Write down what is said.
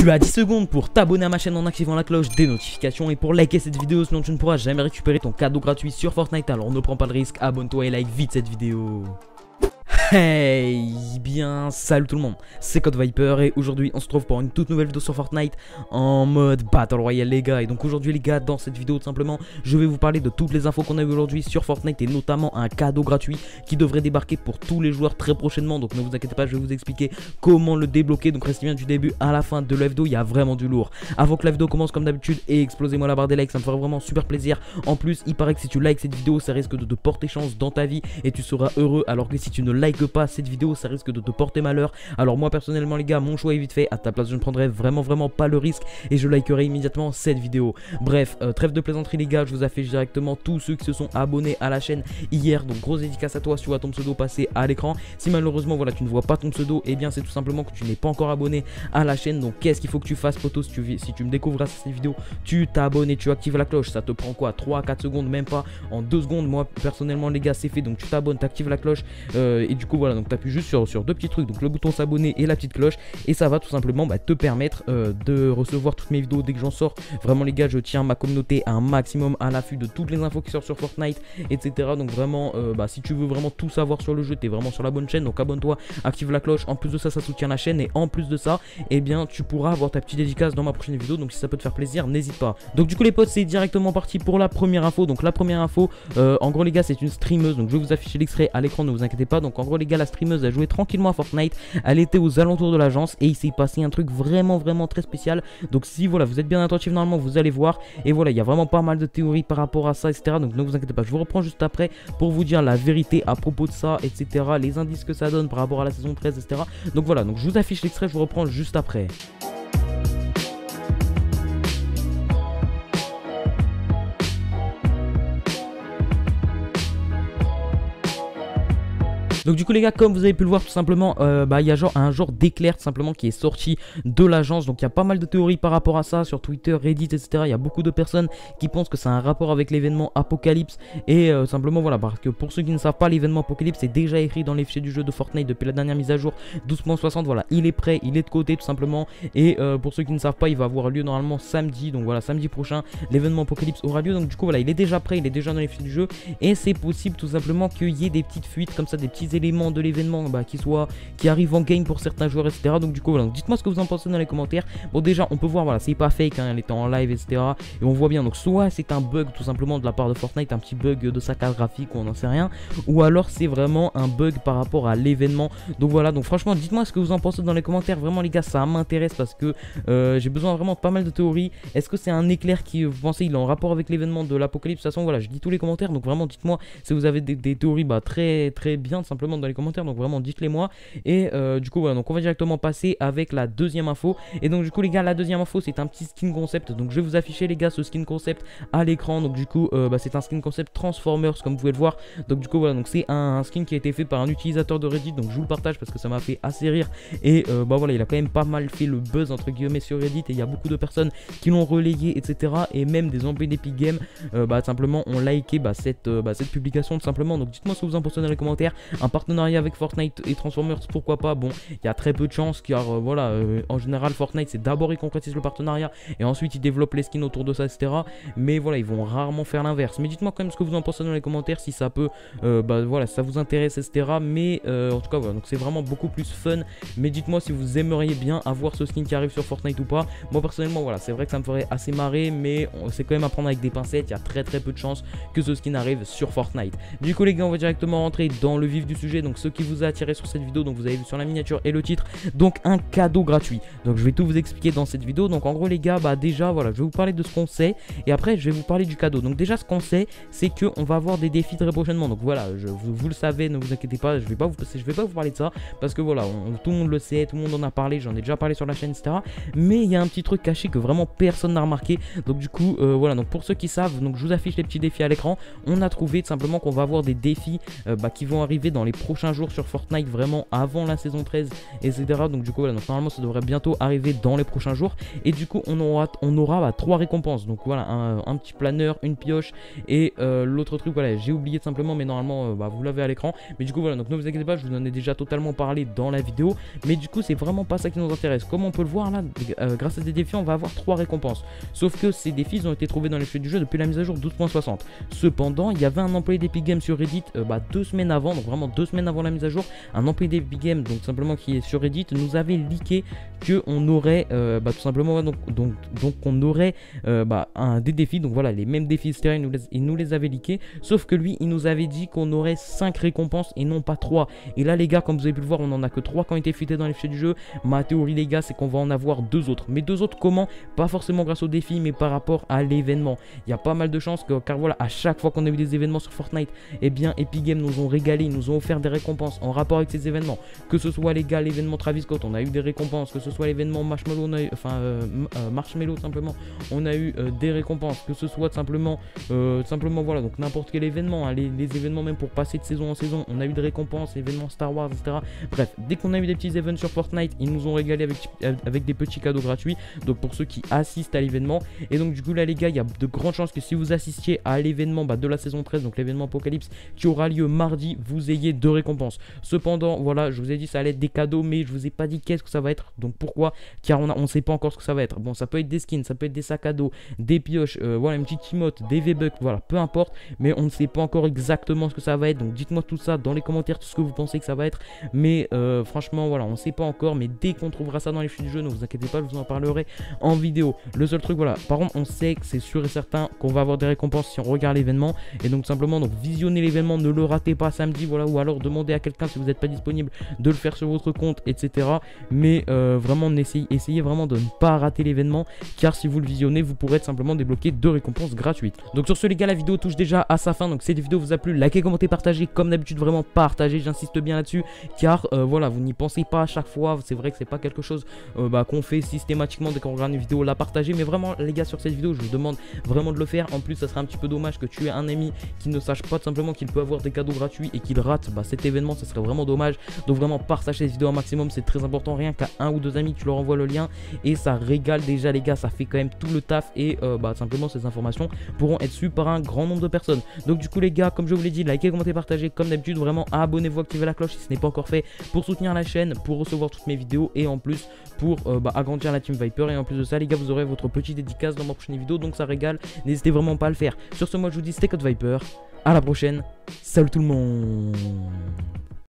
Tu as 10 secondes pour t'abonner à ma chaîne en activant la cloche des notifications et pour liker cette vidéo, sinon tu ne pourras jamais récupérer ton cadeau gratuit sur Fortnite. Alors ne prends pas le risque, abonne-toi et like vite cette vidéo. Hey, bien salut tout le monde, c'est Code Viper et aujourd'hui on se trouve pour une toute nouvelle vidéo sur Fortnite en mode Battle Royale les gars. Et donc aujourd'hui les gars, dans cette vidéo tout simplement je vais vous parler de toutes les infos qu'on a eu aujourd'hui sur Fortnite et notamment un cadeau gratuit qui devrait débarquer pour tous les joueurs très prochainement. Donc ne vous inquiétez pas, je vais vous expliquer comment le débloquer, donc restez bien du début à la fin de la vidéo, il y a vraiment du lourd. Avant que la vidéo commence comme d'habitude, et explosez-moi la barre des likes, ça me ferait vraiment super plaisir. En plus il paraît que si tu likes cette vidéo ça risque de te porter chance dans ta vie et tu seras heureux, alors que si tu ne likes pas cette vidéo ça risque de te porter malheur. Alors moi personnellement les gars, mon choix est vite fait, à ta place je ne prendrai vraiment pas le risque et je likerai immédiatement cette vidéo. Bref, trêve de plaisanterie les gars, je vous affiche directement tous ceux qui se sont abonnés à la chaîne hier, donc grosse dédicace à toi si tu vois ton pseudo passer à l'écran. Si malheureusement voilà tu ne vois pas ton pseudo, et bien c'est tout simplement que tu n'es pas encore abonné à la chaîne. Donc qu'est-ce qu'il faut que tu fasses poto, si tu me découvres à cette vidéo, tu t'abonnes et tu actives la cloche. Ça te prend quoi, 3 à 4 secondes, même pas, en 2 secondes moi personnellement les gars c'est fait. Donc tu t'abonnes, tu actives la cloche et du coup voilà, donc tu appuies juste sur deux petits trucs, donc le bouton s'abonner et la petite cloche, et ça va tout simplement te permettre de recevoir toutes mes vidéos dès que j'en sors. Vraiment les gars, je tiens ma communauté à un maximum à l'affût de toutes les infos qui sortent sur Fortnite, etc. Donc vraiment si tu veux vraiment tout savoir sur le jeu, t'es vraiment sur la bonne chaîne, donc abonne-toi, active la cloche. En plus de ça, ça soutient la chaîne, et en plus de ça, eh bien tu pourras avoir ta petite dédicace dans ma prochaine vidéo, donc si ça peut te faire plaisir, n'hésite pas. Donc du coup les potes, c'est directement parti pour la première info. Donc la première info, en gros les gars, c'est une streameuse, donc je vais vous afficher l'extrait à l'écran, ne vous inquiétez pas. Donc en gros les gars, la streameuse a joué tranquillement à Fortnite, elle était aux alentours de l'agence et il s'est passé un truc vraiment très spécial. Donc si voilà vous êtes bien attentif, normalement vous allez voir, et voilà il y a vraiment pas mal de théories par rapport à ça, etc. Donc ne vous inquiétez pas, je vous reprends juste après pour vous dire la vérité à propos de ça, etc. Les indices que ça donne par rapport à la saison 13, etc. Donc voilà, donc je vous affiche l'extrait, je vous reprends juste après. Donc du coup les gars, comme vous avez pu le voir tout simplement, il y a un genre d'éclair tout simplement qui est sorti de l'agence. Donc il y a pas mal de théories par rapport à ça sur Twitter, Reddit, etc. Il y a beaucoup de personnes qui pensent que c'est un rapport avec l'événement Apocalypse. Et simplement voilà, parce que pour ceux qui ne savent pas, l'événement Apocalypse est déjà écrit dans les fichiers du jeu de Fortnite depuis la dernière mise à jour 12.60. Voilà, il est prêt, il est de côté tout simplement. Et pour ceux qui ne savent pas, il va avoir lieu normalement samedi. Donc voilà, samedi prochain, l'événement Apocalypse aura lieu. Donc du coup voilà, il est déjà prêt, il est déjà dans les fichiers du jeu. Et c'est possible tout simplement qu'il y ait des petites fuites comme ça, des petits éléments de l'événement qui arrivent en game pour certains joueurs, etc. Donc du coup voilà, dites-moi ce que vous en pensez dans les commentaires. Bon déjà on peut voir, voilà, c'est pas fake, hein, elle était en live, etc. Et on voit bien, donc soit c'est un bug tout simplement de la part de Fortnite, un petit bug de sa carte graphique ou on n'en sait rien, ou alors c'est vraiment un bug par rapport à l'événement. Donc voilà, donc franchement dites-moi ce que vous en pensez dans les commentaires. Vraiment les gars, ça m'intéresse parce que j'ai besoin vraiment de pas mal de théories. Est-ce que c'est un éclair qui, vous pensez, il est en rapport avec l'événement de l'Apocalypse? De toute façon voilà, je lis tous les commentaires, donc vraiment dites-moi si vous avez des théories très bien tout simplement dans les commentaires. Donc vraiment dites-les moi. Et du coup voilà, donc on va directement passer avec la deuxième info. Et donc du coup les gars, la deuxième info c'est un petit skin concept. Donc je vais vous afficher les gars ce skin concept à l'écran. Donc du coup c'est un skin concept Transformers comme vous pouvez le voir. Donc du coup voilà, donc c'est un skin qui a été fait par un utilisateur de Reddit. Donc je vous le partage parce que ça m'a fait assez rire. Et voilà, il a quand même pas mal fait le buzz entre guillemets sur Reddit. Et il y a beaucoup de personnes qui l'ont relayé, etc. Et même des employés d'Epic Games simplement ont liké cette publication tout simplement. Donc dites-moi ce que vous en pensez dans les commentaires. Un partenariat avec Fortnite et Transformers, pourquoi pas? Bon, il y a très peu de chance car voilà, en général Fortnite c'est d'abord ils concrétisent le partenariat et ensuite ils développent les skins autour de ça, etc. Mais voilà, ils vont rarement faire l'inverse. Mais dites-moi quand même ce que vous en pensez dans les commentaires, si ça peut voilà, si ça vous intéresse, etc. Mais en tout cas voilà, donc c'est vraiment beaucoup plus fun. Mais dites-moi si vous aimeriez bien avoir ce skin qui arrive sur Fortnite ou pas. Moi personnellement voilà, c'est vrai que ça me ferait assez marrer, mais c'est quand même à prendre avec des pincettes. Il y a très peu de chances que ce skin arrive sur Fortnite. Du coup les gars, on va directement rentrer dans le vif du sujet. Donc ce qui vous a attiré sur cette vidéo, donc vous avez vu sur la miniature et le titre, donc un cadeau gratuit. Donc je vais tout vous expliquer dans cette vidéo. Donc en gros les gars, déjà voilà, je vais vous parler de ce qu'on sait et après je vais vous parler du cadeau. Donc déjà ce qu'on sait, c'est que on va avoir des défis très prochainement. Donc voilà, vous le savez, ne vous inquiétez pas, je vais pas vous parler de ça parce que voilà, tout le monde le sait, tout le monde en a parlé, j'en ai déjà parlé sur la chaîne, etc. Mais il y a un petit truc caché que vraiment personne n'a remarqué. Donc du coup voilà, donc pour ceux qui savent, donc je vous affiche les petits défis à l'écran. On a trouvé tout simplement qu'on va avoir des défis qui vont arriver dans les prochains jours sur Fortnite, vraiment avant la saison 13, etc. Donc du coup voilà, donc normalement ça devrait bientôt arriver dans les prochains jours. Et du coup on aura bah, 3 récompenses. Donc voilà, un petit planeur, une pioche et l'autre truc, voilà, j'ai oublié tout simplement, mais normalement bah, vous l'avez à l'écran. Mais du coup voilà, donc ne vous inquiétez pas, je vous en ai déjà totalement parlé dans la vidéo. Mais du coup c'est vraiment pas ça qui nous intéresse. Comme on peut le voir là, grâce à ces défis on va avoir 3 récompenses. Sauf que ces défis ils ont été trouvés dans les fichiers du jeu depuis la mise à jour 12.60. Cependant il y avait un employé d'Epic Games sur Reddit 2 semaines avant, donc vraiment 2 semaines avant la mise à jour, un employé d'Epic Games, donc simplement qui est sur Reddit, nous avait leaké que on aurait tout simplement donc on aurait des défis. Donc voilà, les mêmes défis, etc. Il nous les avait leakés, sauf que lui il nous avait dit qu'on aurait 5 récompenses et non pas 3. Et là les gars, comme vous avez pu le voir, on en a que 3 qui ont été fuités dans les fichiers du jeu. Ma théorie les gars, c'est qu'on va en avoir 2 autres. Mais 2 autres comment? Pas forcément grâce au défi, mais par rapport à l'événement. Il y a pas mal de chances que, car voilà, à chaque fois qu'on a eu des événements sur Fortnite, eh bien Epic Games nous ont régalé, ils nous ont offert des récompenses en rapport avec ces événements. Que ce soit les gars, l'événement Travis Scott, on a eu des récompenses. Que ce soit l'événement Marshmallow, Marshmallow simplement, on a eu des récompenses. Que ce soit simplement voilà, donc n'importe quel événement, hein, les événements même pour passer de saison en saison, on a eu des récompenses, événements Star Wars, etc. Bref, dès qu'on a eu des petits événements sur Fortnite, ils nous ont régalé avec des petits cadeaux gratuits, donc pour ceux qui assistent à l'événement. Et donc du coup là les gars, il y a de grandes chances que si vous assistiez à l'événement de la saison 13, donc l'événement Apocalypse qui aura lieu mardi, vous ayez 2 récompenses. Cependant voilà, je vous ai dit ça allait être des cadeaux, mais je vous ai pas dit qu'est-ce que ça va être. Donc pourquoi? Car on sait pas encore ce que ça va être. Bon, ça peut être des skins, ça peut être des sacs à dos, des pioches, voilà, une petite emote, des V-Bucks, voilà, peu importe, mais on ne sait pas encore exactement ce que ça va être. Donc dites-moi tout ça dans les commentaires, tout ce que vous pensez que ça va être. Mais franchement voilà, on ne sait pas encore, mais dès qu'on trouvera ça dans les fiches du jeu, ne vous inquiétez pas, je vous en parlerai en vidéo. Le seul truc, voilà, par contre on sait que c'est sûr et certain qu'on va avoir des récompenses si on regarde l'événement. Et donc simplement, donc visionnez l'événement, ne le ratez pas samedi, voilà, ou alors demandez à quelqu'un si vous n'êtes pas disponible de le faire sur votre compte, etc. Mais vraiment essayez vraiment de ne pas rater l'événement, car si vous le visionnez, vous pourrez simplement débloquer 2 récompenses gratuites. Donc sur ce les gars, la vidéo touche déjà à sa fin. Donc si cette vidéo vous a plu, likez, commentez, partagez, comme d'habitude, vraiment partagez, j'insiste bien là-dessus, car voilà, vous n'y pensez pas à chaque fois. C'est vrai que c'est pas quelque chose qu'on fait systématiquement dès qu'on regarde une vidéo, la partager, mais vraiment les gars, sur cette vidéo je vous demande vraiment de le faire. En plus ça serait un petit peu dommage que tu aies un ami qui ne sache pas tout simplement qu'il peut avoir des cadeaux gratuits et qu'il rate cet événement, ça serait vraiment dommage. Donc vraiment partagez cette vidéo un maximum, c'est très important. Rien qu'à 1 ou 2 amis, tu leur envoies le lien et ça régale déjà les gars, ça fait quand même tout le taf. Et simplement ces informations pourront être sues par un grand nombre de personnes. Donc du coup les gars, comme je vous l'ai dit, likez, commentez, partagez comme d'habitude, vraiment abonnez-vous, activez la cloche si ce n'est pas encore fait pour soutenir la chaîne, pour recevoir toutes mes vidéos et en plus pour agrandir la team Viper. Et en plus de ça les gars, vous aurez votre petite dédicace dans ma prochaine vidéo, donc ça régale, n'hésitez vraiment pas à le faire. Sur ce, moi je vous dis c'était Code Viper, à la prochaine, salut tout le monde.